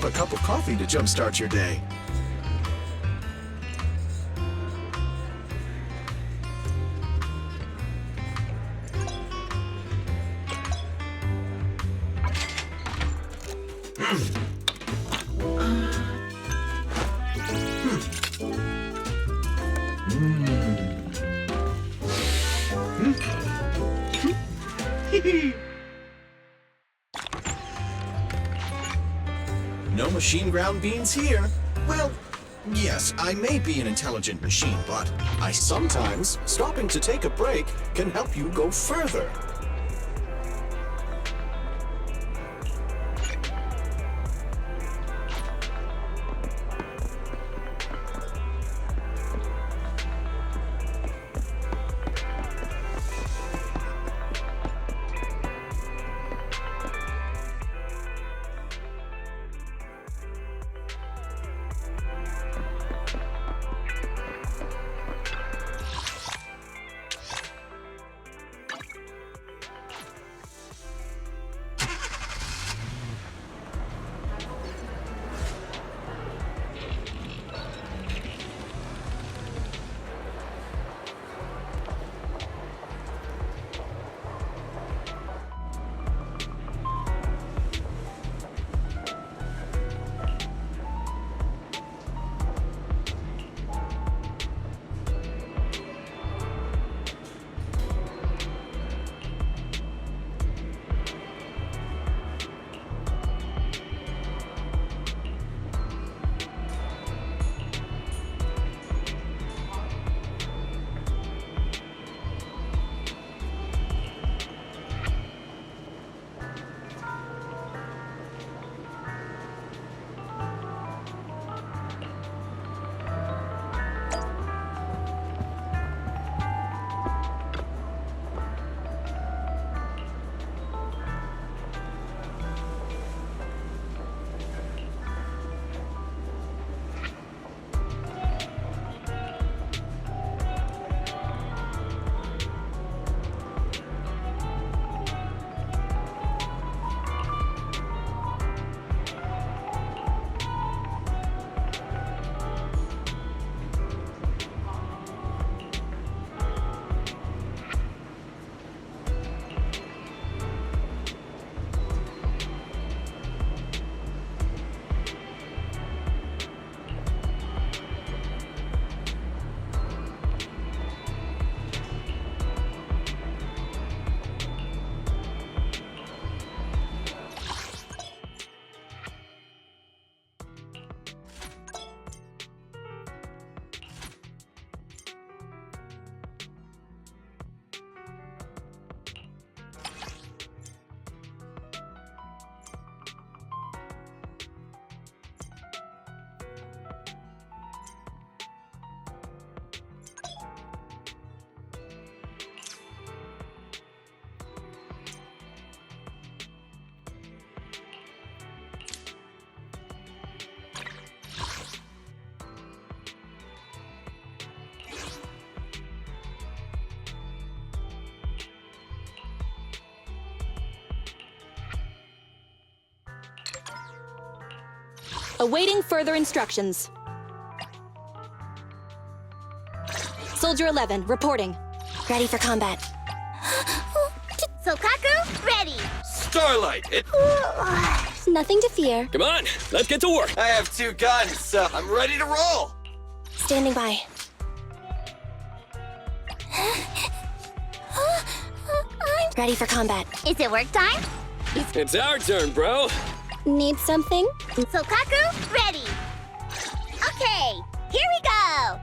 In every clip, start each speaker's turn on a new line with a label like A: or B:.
A: have a cup of coffee to jumpstart your day. No machine ground beans here. Well, yes, I may be an intelligent machine, but sometimes stopping to take a break can help you go further.
B: Awaiting further instructions. Soldier 11, reporting. Ready for combat.
C: Sokaku, ready!
D: Starlight,
B: Nothing to fear.
D: come on, let's get to work. I have 2 guns, so I'm ready to roll.
B: Standing by. Ready for combat.
C: Is it work time?
D: It's our turn, bro.
B: Need something?
C: Sokaku, ready! Okay, here we go!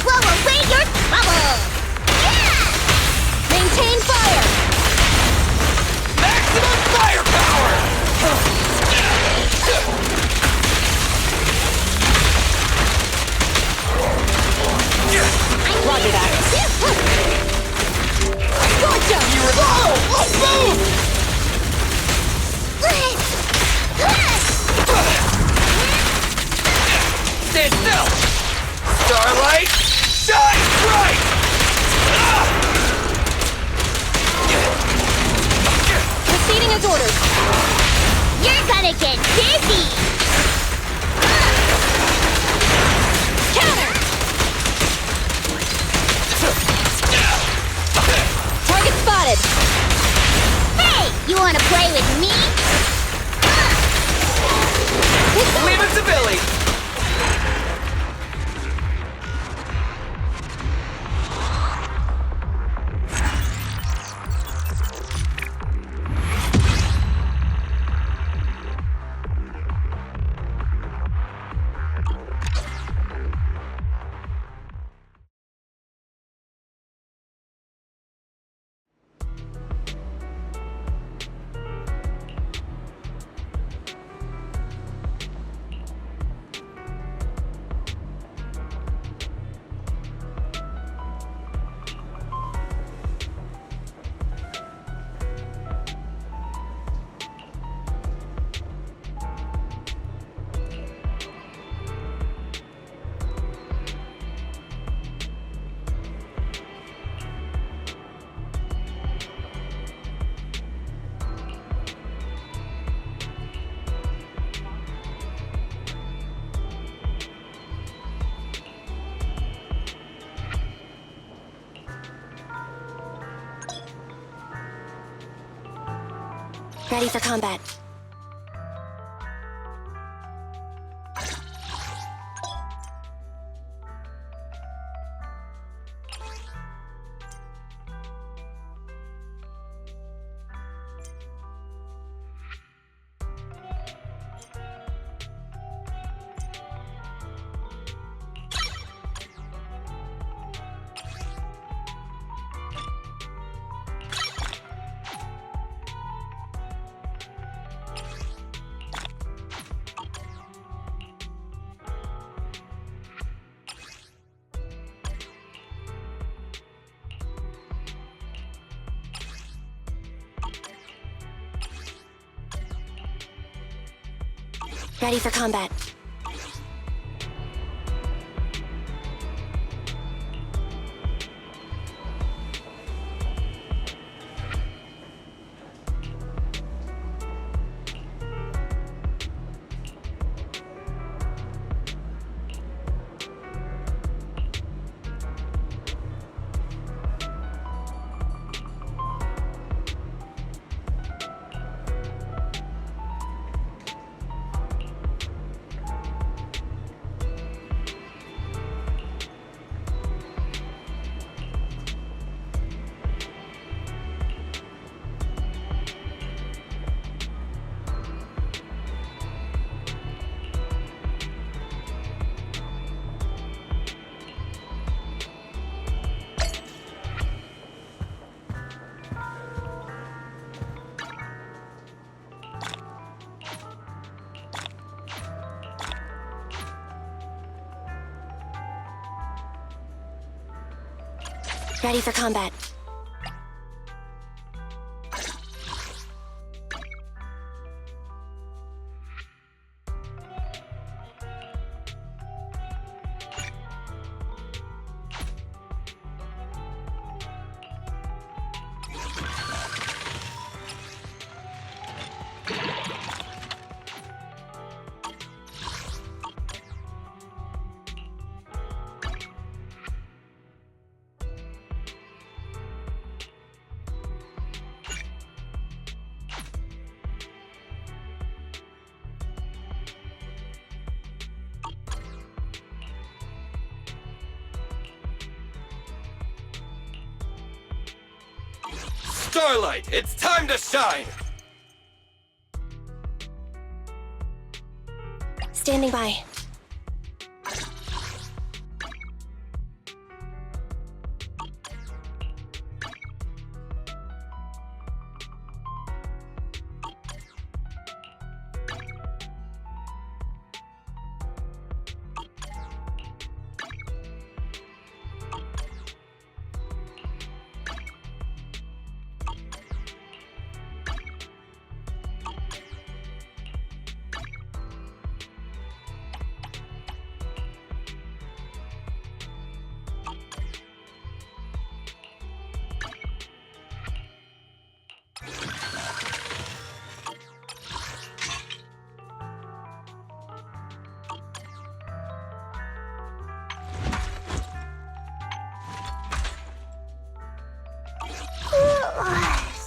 C: Blow away your trouble! Yeah!
B: Maintain fire!
D: Maximum firepower!
B: Roger that. Gotcha!
D: Move! Stand still! Starlight, shine bright!
B: Proceeding as ordered.
C: You're gonna get dizzy!
B: Counter! Target spotted!
C: Hey! You wanna play with me?
D: Leave it to Billy!
B: Ready for combat. Ready for combat. Ready for combat.
D: Starlight, it's time to shine!
B: Standing by.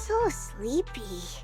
C: So sleepy.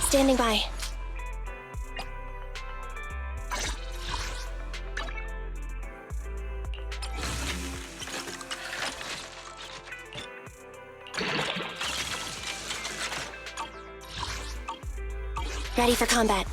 E: Standing by. Ready for combat.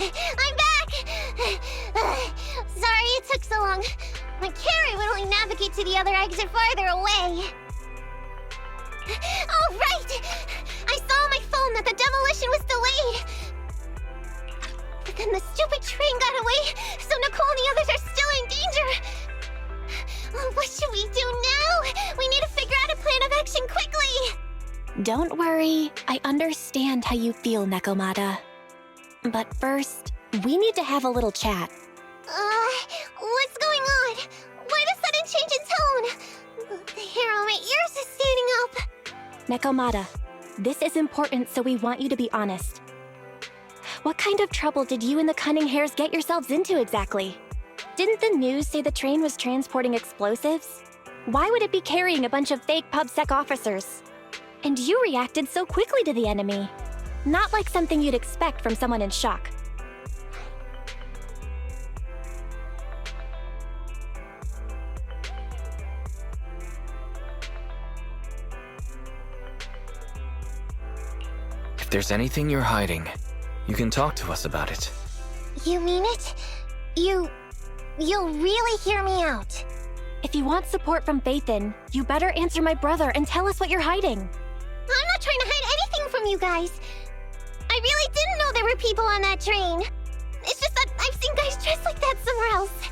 C: I'm back! Sorry it took so long. My carrot would only navigate to the other exit farther away. Oh, right! I saw on my phone that the demolition was delayed. But then the stupid train got away, so Nicole and the others are still in danger. Oh, what should we do now? We need to figure out a plan of action quickly!
E: Don't worry. I understand how you feel, Nekomata. But first, we need to have a little chat.
C: What's going on? Why the sudden change in tone? The hair on my ears is standing up.
E: Nekomata, this is important, so we want you to be honest. What kind of trouble did you and the Cunning Hares get yourselves into exactly? Didn't the news say the train was transporting explosives? Why would it be carrying a bunch of fake PubSec officers? And you reacted so quickly to the enemy. Not like something you'd expect from someone in shock.
F: If there's anything you're hiding, you can talk to us about it.
C: You mean it? You'll really hear me out.
E: If you want support from Faithin, you better answer my brother and tell us what you're hiding.
C: I'm not trying to hide anything from you guys. I really didn't know there were people on that train. It's just that I've seen guys dressed like that somewhere else.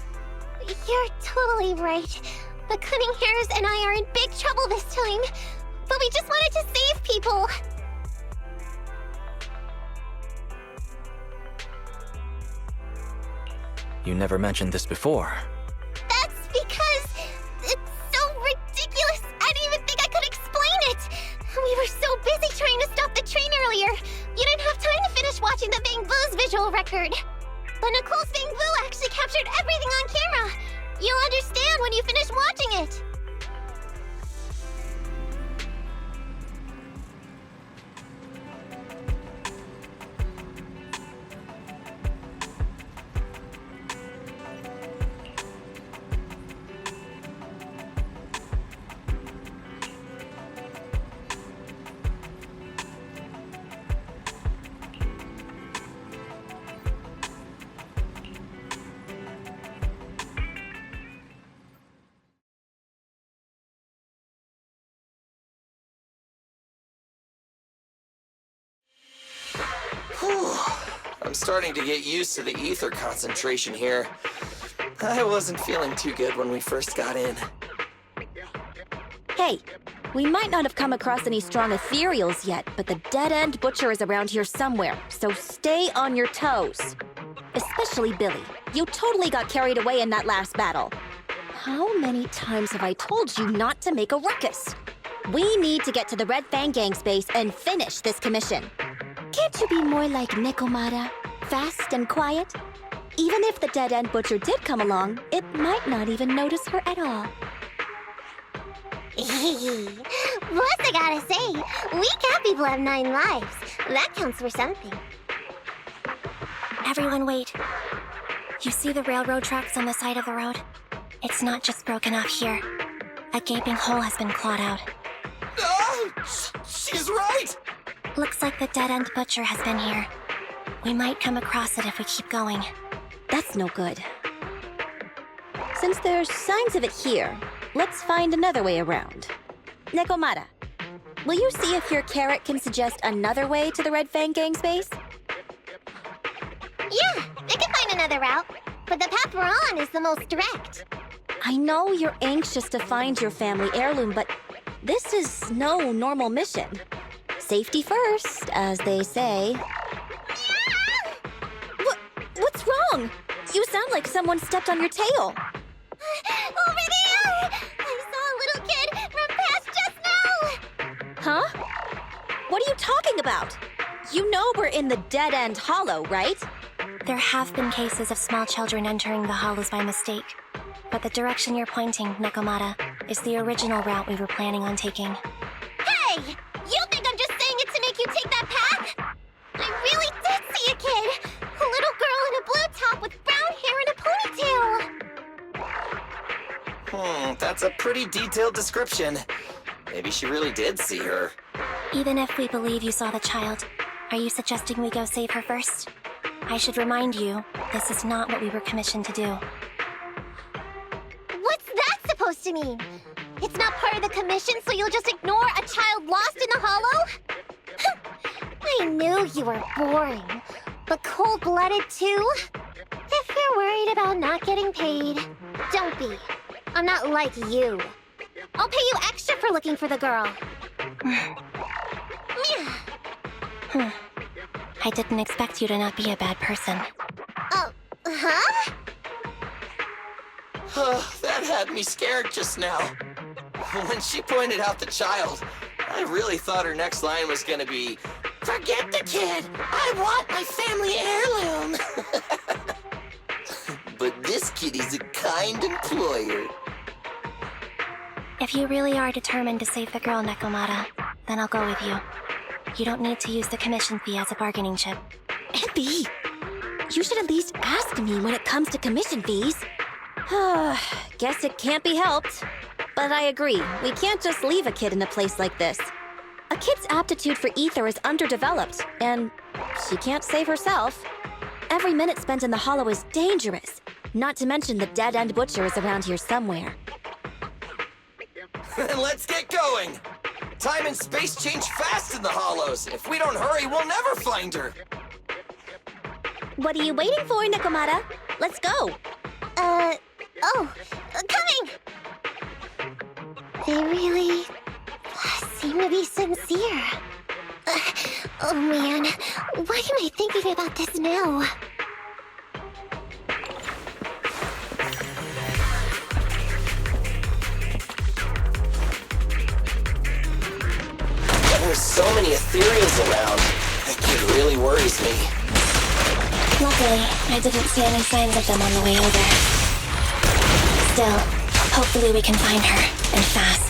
C: You're totally right. The Cunning Hares and I are in big trouble this time. But we just wanted to save people.
F: You never mentioned this before.
C: That's because it's so ridiculous. I didn't even think I could explain it. We were so busy trying to stop the train earlier. You didn't have time to finish watching the Bangboo's visual record. But Nicole's Bangboo actually captured everything on camera. You'll understand when you finish watching it.
D: I'm starting to get used to the ether concentration here. I wasn't feeling too good when we first got in.
B: Hey, we might not have come across any strong ethereals yet, but the dead-end butcher is around here somewhere, so stay on your toes. Especially Billy. You totally got carried away in that last battle. How many times have I told you not to make a ruckus? We need to get to the Red Fang Gang's base and finish this commission. Can't you be more like Nekomata? Fast and quiet? Even if the dead-end butcher did come along, it might not even notice her at all.
C: Plus, I gotta say, we cat people have 9 lives. That counts for something.
E: Everyone wait. You see the railroad tracks on the side of the road? It's not just broken off here. A gaping hole has been clawed out.
D: Oh, she's right!
E: Looks like the dead-end butcher has been here. We might come across it if we keep going.
B: That's no good. Since there's signs of it here, let's find another way around. Nekomata, will you see if your carrot can suggest another way to the Red Fang Gang's base?
C: Yeah, I can find another route, but the path we're on is the most direct.
B: I know you're anxious to find your family heirloom, but this is no normal mission. Safety first, as they say. What's wrong? You sound like someone stepped on your tail.
C: Over there! I saw a little kid run past just now!
B: Huh? What are you talking about? You know we're in the dead-end hollow, right?
E: There have been cases of small children entering the hollows by mistake. But the direction you're pointing, Nekomata, is the original route we were planning on taking.
C: Hey! You think I'm just saying it to make you take that path? I really did see a kid! A little girl in a blue top with brown hair and a ponytail!
D: That's a pretty detailed description. Maybe she really did see her.
E: Even if we believe you saw the child, are you suggesting we go save her first? I should remind you, this is not what we were commissioned to do.
C: What's that supposed to mean? It's not part of the commission, so you'll just ignore a child lost in the hollow? I knew you were boring, but cold-blooded too? If you're worried about not getting paid, don't be. I'm not like you. I'll pay you extra for looking for the girl.
E: I didn't expect you to not be a bad person.
C: Oh, huh?
D: That had me scared just now. When she pointed out the child, I really thought her next line was gonna be, "Forget the kid! I want my family heirloom!" But this kitty's a kind employer.
E: If you really are determined to save the girl, Nekomata, then I'll go with you. You don't need to use the commission fee as a bargaining chip.
B: Effie, you should at least ask me when it comes to commission fees. Guess it can't be helped. But I agree, we can't just leave a kid in a place like this. A kid's aptitude for ether is underdeveloped, and she can't save herself. Every minute spent in the hollow is dangerous, not to mention the dead-end butcher is around here somewhere.
D: Then let's get going! Time and space change fast in the hollows. If we don't hurry, we'll never find her.
B: What are you waiting for, Nekomata? Let's go!
C: Coming! They really seem to be sincere. Oh man, why am I thinking about this now?
D: There's so many Ethereals around. That kid really worries me.
E: Luckily, I didn't see any signs of them on the way over. Still, hopefully we can find her, and fast.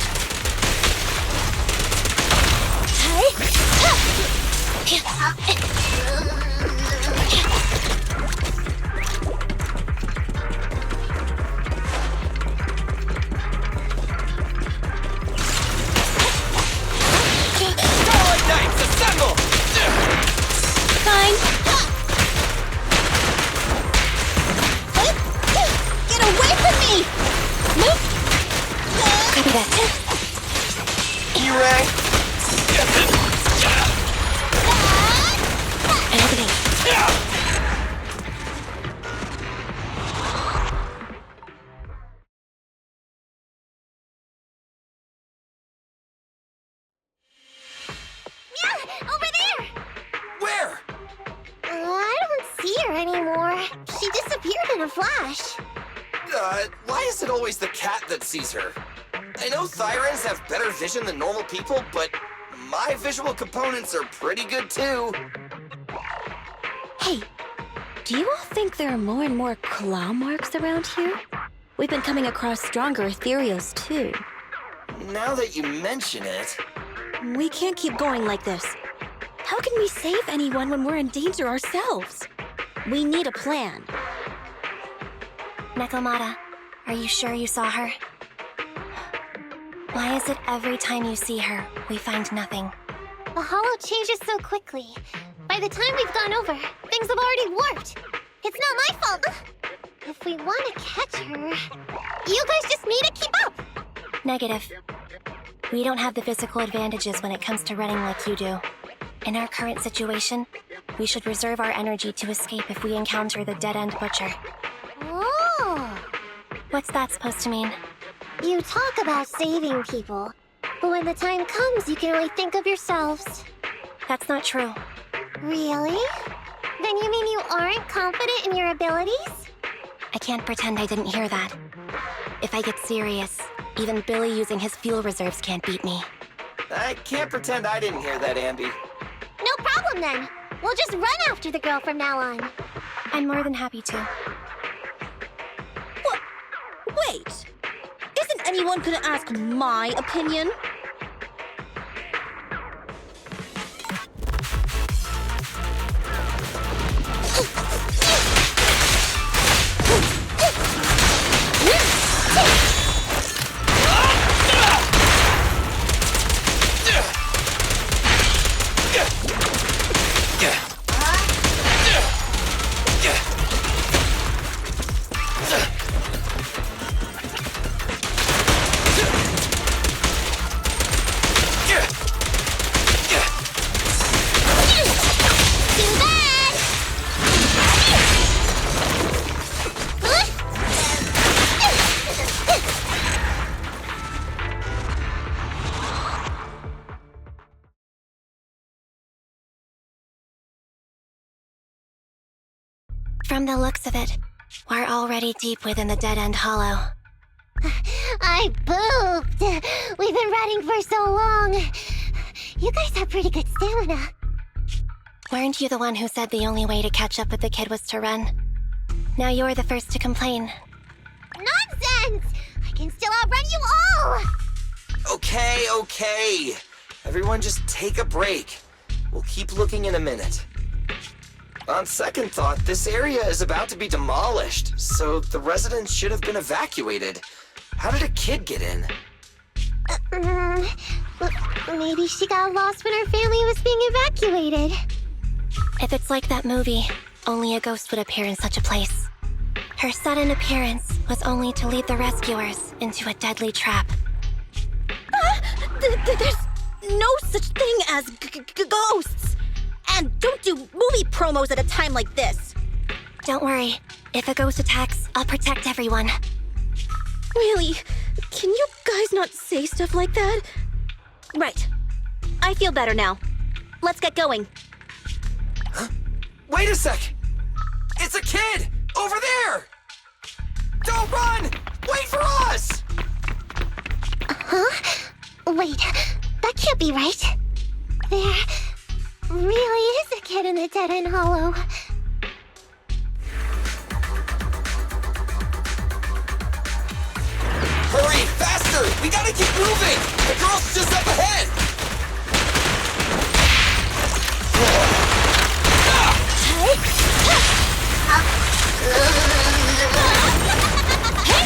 D: Starlight Knights, assemble!
B: Fine. Get away from me! Nope.
E: Copy that.
D: E-Ray!
E: And opening.
C: Over there!
D: Where?
C: I don't see her anymore. She disappeared in a flash.
D: Why is it always the cat that sees her? I know Thyrans have better vision than normal people, but my visual components are pretty good too.
B: Hey, do you all think there are more and more claw marks around here? We've been coming across stronger ethereals too.
D: Now that you mention it...
B: We can't keep going like this. How can we save anyone when we're in danger ourselves? We need a plan.
E: Nekomata, are you sure you saw her? Why is it every time you see her, we find nothing?
C: The hollow changes so quickly. By the time we've gone over, things have already warped. It's not my fault. If we want to catch her, you guys just need to keep up.
E: Negative. We don't have the physical advantages when it comes to running like you do. In our current situation, we should reserve our energy to escape if we encounter the dead-end butcher.
C: Oh!
E: What's that supposed to mean?
C: You talk about saving people, but when the time comes, you can only think of yourselves.
E: That's not true.
C: Really? Then you mean you aren't confident in your abilities?
E: I can't pretend I didn't hear that. If I get serious, even Billy using his fuel reserves can't beat me.
D: I can't pretend I didn't hear that, Ambi.
C: No problem then. We'll just run after the girl from now on.
E: I'm more than happy to.
B: What? Wait! Isn't anyone gonna ask my opinion?
E: From the looks of it, we're already deep within the dead-end hollow.
C: I pooped! We've been running for so long. You guys have pretty good stamina.
E: Weren't you the one who said the only way to catch up with the kid was to run? Now you're the first to complain.
C: Nonsense! I can still outrun you all!
D: Okay. Everyone just take a break. We'll keep looking in a minute. On second thought, this area is about to be demolished, so the residents should have been evacuated. How did a kid get in?
C: Maybe she got lost when her family was being evacuated.
E: If it's like that movie, only a ghost would appear in such a place. Her sudden appearance was only to lead the rescuers into a deadly trap.
B: There's no such thing as ghosts! And don't do movie promos at a time like this!
E: Don't worry. If a ghost attacks, I'll protect everyone.
B: Really? Can you guys not say stuff like that? Right. I feel better now. Let's get going.
D: Wait a sec! It's a kid! Over there! Don't run! Wait for us!
C: Huh? Wait, that can't be right. There really is a kid in the dead-end hollow.
D: Hurry, faster! We gotta keep moving! The girl's just up ahead!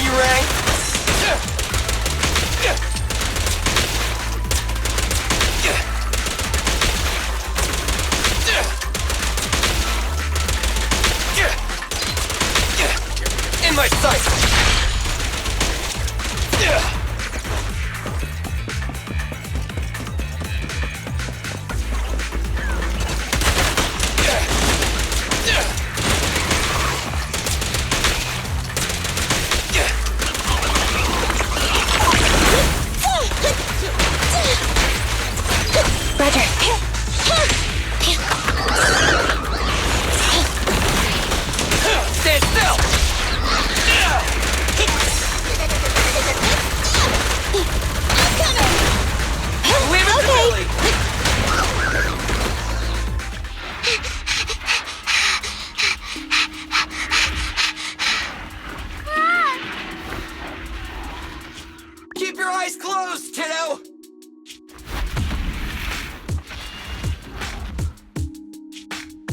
D: You rang? In my sight! Stand still!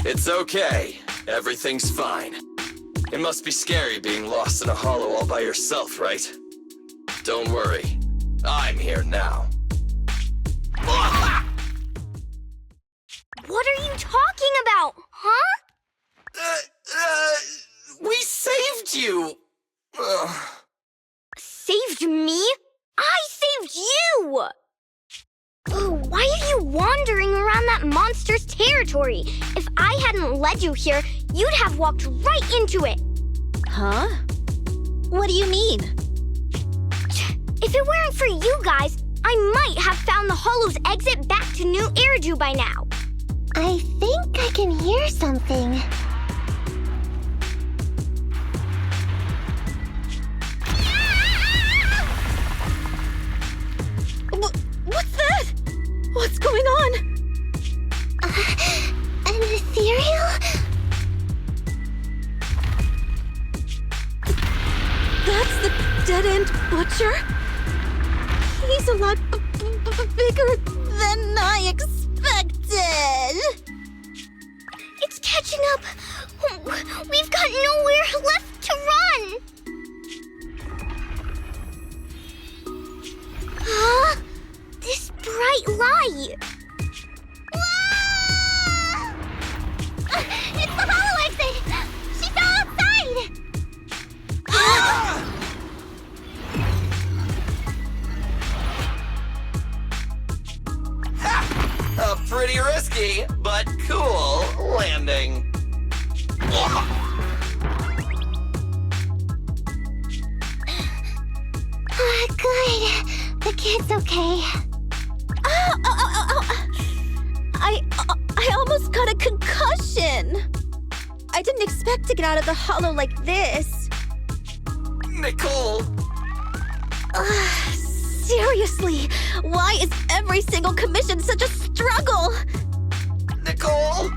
D: It's okay. Everything's fine. It must be scary being lost in a hollow all by yourself, right? Don't worry. I'm here now.
C: What are you talking about, huh?
D: We saved you!
C: Saved me? I saved you! Oh, why are you wandering around that monster's territory? If I hadn't led you here, you'd have walked right into it.
B: Huh? What do you mean?
C: If it weren't for you guys, I might have found the Hollow's exit back to New Eridu by now. I think I can hear something.
B: What's that? What's going on?
C: An Ethereal?
B: That's the dead-end butcher? He's a lot bigger than I expected.
C: It's catching up. We've got nowhere left to run. Huh? This bright light. Ah! It's the hollow exit. She fell outside.
D: A pretty risky, but cool landing.
C: Good. The kid's okay.
B: I almost got a concussion. I didn't expect to get out of the hollow like this.
D: Nicole!
B: Seriously, why is every single commission such a struggle?
D: Nicole!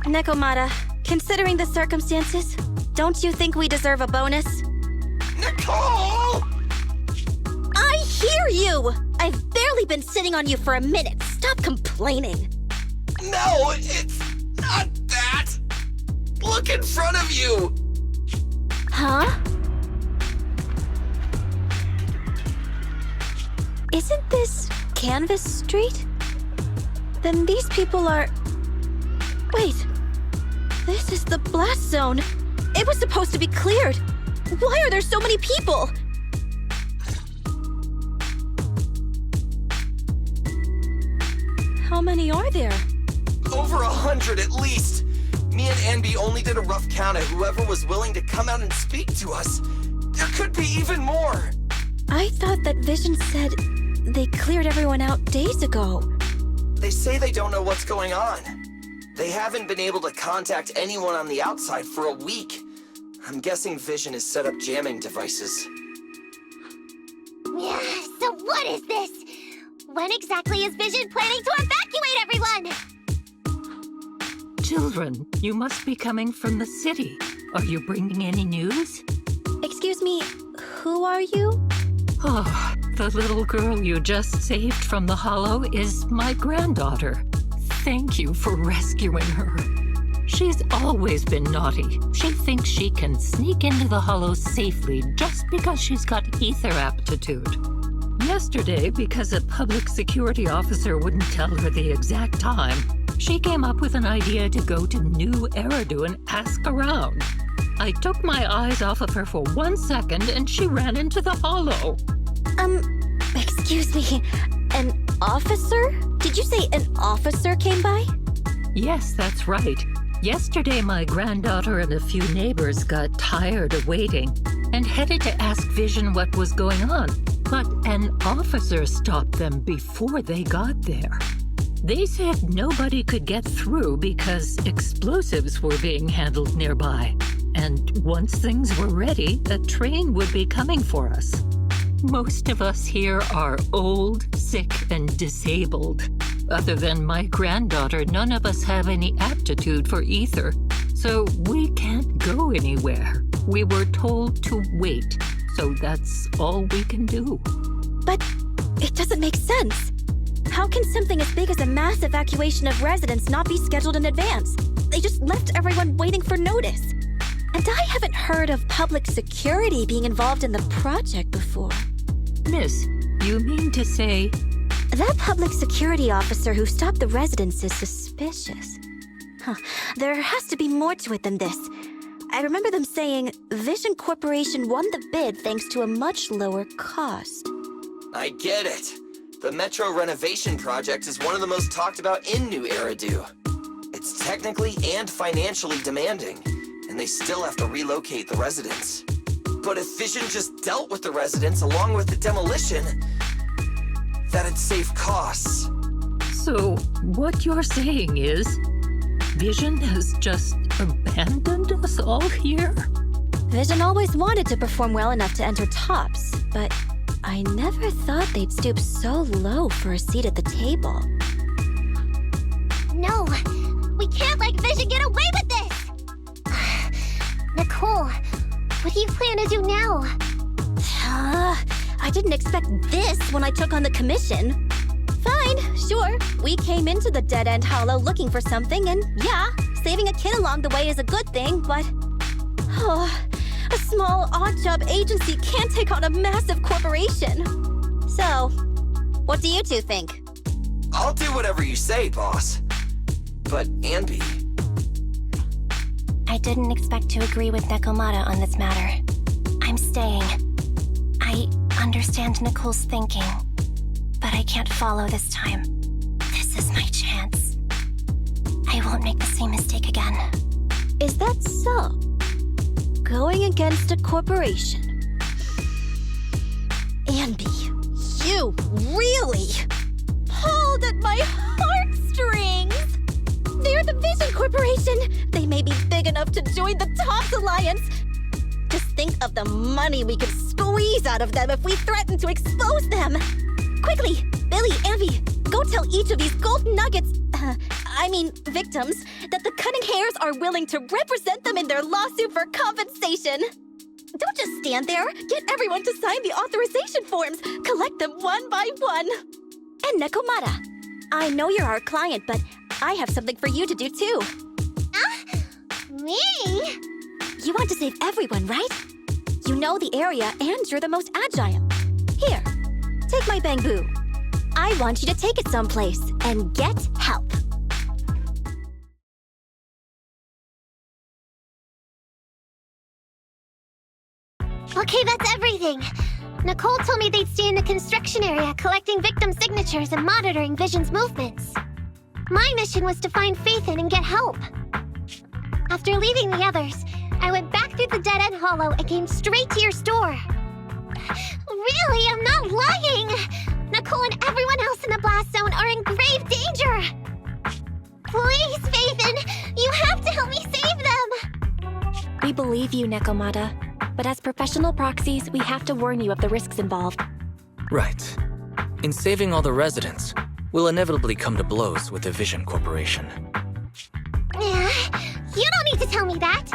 B: Nekomata, considering the circumstances, don't you think we deserve a bonus?
D: Nicole!
B: I hear you! I've barely been sitting on you for a minute. Stop complaining.
D: No, it's not that! Look in front of you!
B: Huh? Isn't this Canvas Street? Then these people are... Wait. This is the blast zone. It was supposed to be cleared. Why are there so many people? How many are there?
D: Over 100 at least. Me and Anby only did a rough count at whoever was willing to come out and speak to us. There could be even more.
B: I thought that Vision said they cleared everyone out days ago.
D: They say they don't know what's going on. They haven't been able to contact anyone on the outside for a week. I'm guessing Vision has set up jamming devices.
C: Yeah, so what is this? When exactly is Vision planning to evacuate everyone?
G: Children, you must be coming from the city. Are you bringing any news?
B: Excuse me, who are you?
G: Oh, the little girl you just saved from the hollow is my granddaughter. Thank you for rescuing her. She's always been naughty. She thinks she can sneak into the hollow safely just because she's got ether aptitude. Yesterday, because a public security officer wouldn't tell her the exact time, she came up with an idea to go to New Eridu and ask around. I took my eyes off of her for 1 second and she ran into the hollow.
B: Excuse me, an officer? Did you say an officer came by?
G: Yes, that's right. Yesterday, my granddaughter and a few neighbors got tired of waiting and headed to ask Vision what was going on. But an officer stopped them before they got there. They said nobody could get through because explosives were being handled nearby. And once things were ready, a train would be coming for us. Most of us here are old, sick, and disabled. Other than my granddaughter, none of us have any aptitude for ether, so we can't go anywhere. We were told to wait, so that's all we can do.
B: But it doesn't make sense. How can something as big as a mass evacuation of residents not be scheduled in advance? They just left everyone waiting for notice. And I haven't heard of public security being involved in the project before.
G: Miss, you mean to say...
B: That public security officer who stopped the residents is suspicious. There has to be more to it than this. I remember them saying Vision Corporation won the bid thanks to a much lower cost.
D: I get it. The Metro renovation project is one of the most talked about in New Eridu. It's technically and financially demanding, and they still have to relocate the residents. But if Vision just dealt with the residents along with the demolition, that'd save costs.
G: So, what you're saying is, Vision has just abandoned us all here?
B: Vision always wanted to perform well enough to enter tops, but I never thought they'd stoop so low for a seat at the table.
C: No, we can't let Vision get away with this! Nicole, what do you plan to do now?
B: I didn't expect this when I took on the commission. Fine, sure. We came into the dead-end hollow looking for something, and yeah, saving a kid along the way is a good thing, but... a small odd-job agency can't take on a massive corporation. So, what do you two think?
D: I'll do whatever you say, boss. But, Anby...
E: I didn't expect to agree with Nekomata on this matter. I'm staying. I understand Nicole's thinking, but I can't follow this time. This is my chance. I won't make the same mistake again.
B: Is that so? Going against a corporation? Anby, you really pulled at my heartstrings! They're the Vision Corporation! They may be big enough to join the Tops Alliance! Just think of the money we could squeeze out of them if we threaten to expose them! Quickly, Billy, Anby, go tell each of these gold nuggets, victims, that the Cunning Hares are willing to represent them in their lawsuit for compensation. Don't just stand there. Get everyone to sign the authorization forms. Collect them one by one. And Nekomata, I know you're our client, but I have something for you to do too.
C: Me?
B: You want to save everyone, right? You know the area and you're the most agile. Here, take my Bangboo. I want you to take it someplace and get help.
C: Okay, that's everything. Nicole told me they'd stay in the construction area collecting victim signatures and monitoring Vision's movements. My mission was to find Faithin and get help. After leaving the others, I went back through the dead-end hollow and came straight to your store. Really, I'm not lying! Nicole and everyone else in the blast zone are in grave danger! Please, Faithin, you have to help me save them!
E: We believe you, Nekomata. But as professional proxies, we have to warn you of the risks involved.
F: Right. In saving all the residents, we'll inevitably come to blows with the Vision Corporation.
C: Yeah, you don't need to tell me that.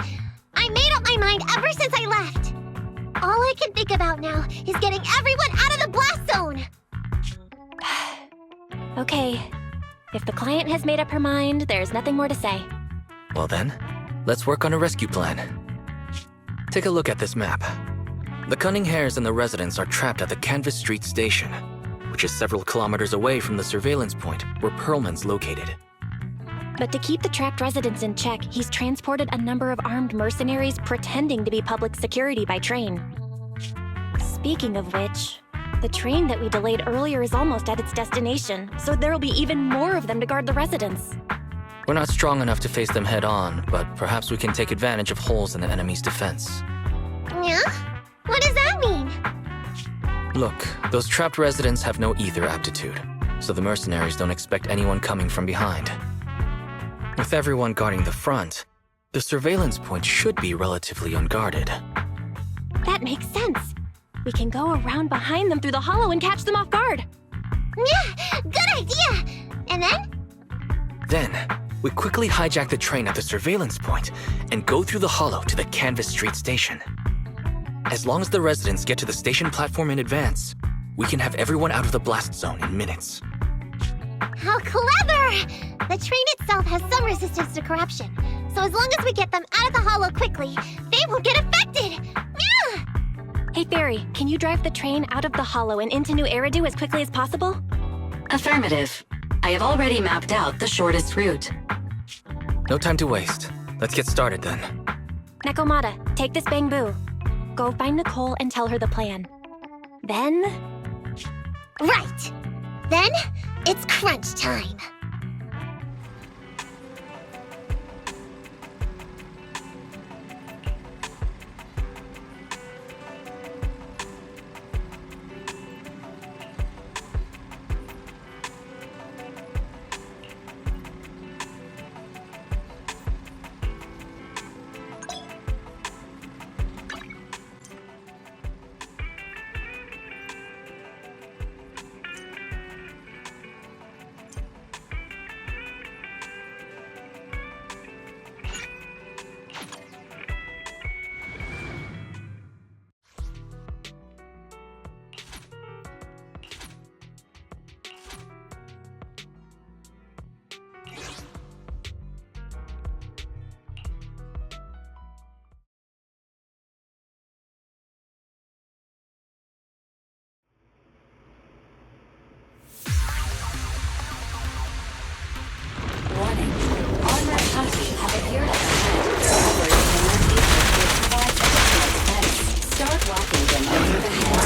C: I made up my mind ever since I left. All I can think about now is getting everyone out of the blast zone.
E: Okay. If the client has made up her mind, there's nothing more to say.
F: Well then, let's work on a rescue plan. Take a look at this map. The Cunning Hares and the residents are trapped at the Canvas Street station, which is several kilometers away from the surveillance point where Perlman's located.
E: But to keep the trapped residents in check, he's transported a number of armed mercenaries pretending to be public security by train. Speaking of which, the train that we delayed earlier is almost at its destination, so there'll be even more of them to guard the residents.
F: We're not strong enough to face them head-on, but perhaps we can take advantage of holes in the enemy's defense.
C: Yeah? What does that mean?
F: Look, those trapped residents have no ether aptitude, so the mercenaries don't expect anyone coming from behind. With everyone guarding the front, the surveillance point should be relatively unguarded.
E: That makes sense. We can go around behind them through the hollow and catch them off guard.
C: Yeah, good idea! And then?
F: Then, we quickly hijack the train at the surveillance point and go through the hollow to the Canvas Street station. As long as the residents get to the station platform in advance, we can have everyone out of the blast zone in minutes.
C: How clever! The train itself has some resistance to corruption, so as long as we get them out of the hollow quickly, they won't get affected! Meow!
E: Hey, Fairy, can you drive the train out of the hollow and into New Eridu as quickly as possible?
H: Affirmative. I have already mapped out the shortest route.
F: No time to waste. Let's get started then.
E: Nekomata, take this Bangboo. Go find Nicole and tell her the plan. Then...
C: Right! Then, it's crunch time.
H: Warning. Armored Proxy have appeared at the hover in the northeast provides additional defense. Start walking them over the head.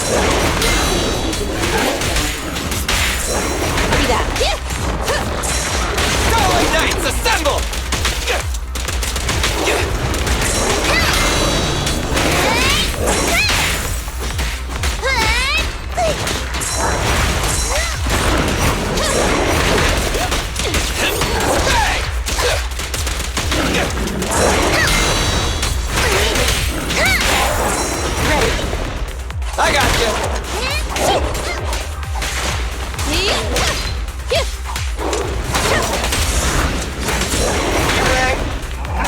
D: Starlight Knights, assemble! I got you!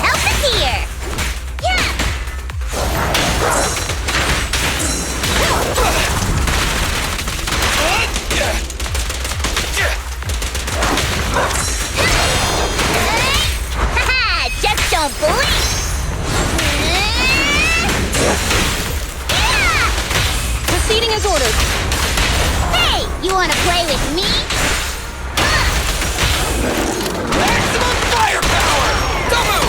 C: Help is here! Yeah! Haha! Just don't blink!
B: Proceeding as ordered.
C: Hey! You wanna play with me?
D: Maximum firepower! Double!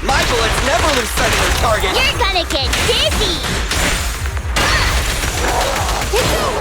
D: My bullets never lose sight of their target!
C: You're gonna get dizzy!
B: It's over!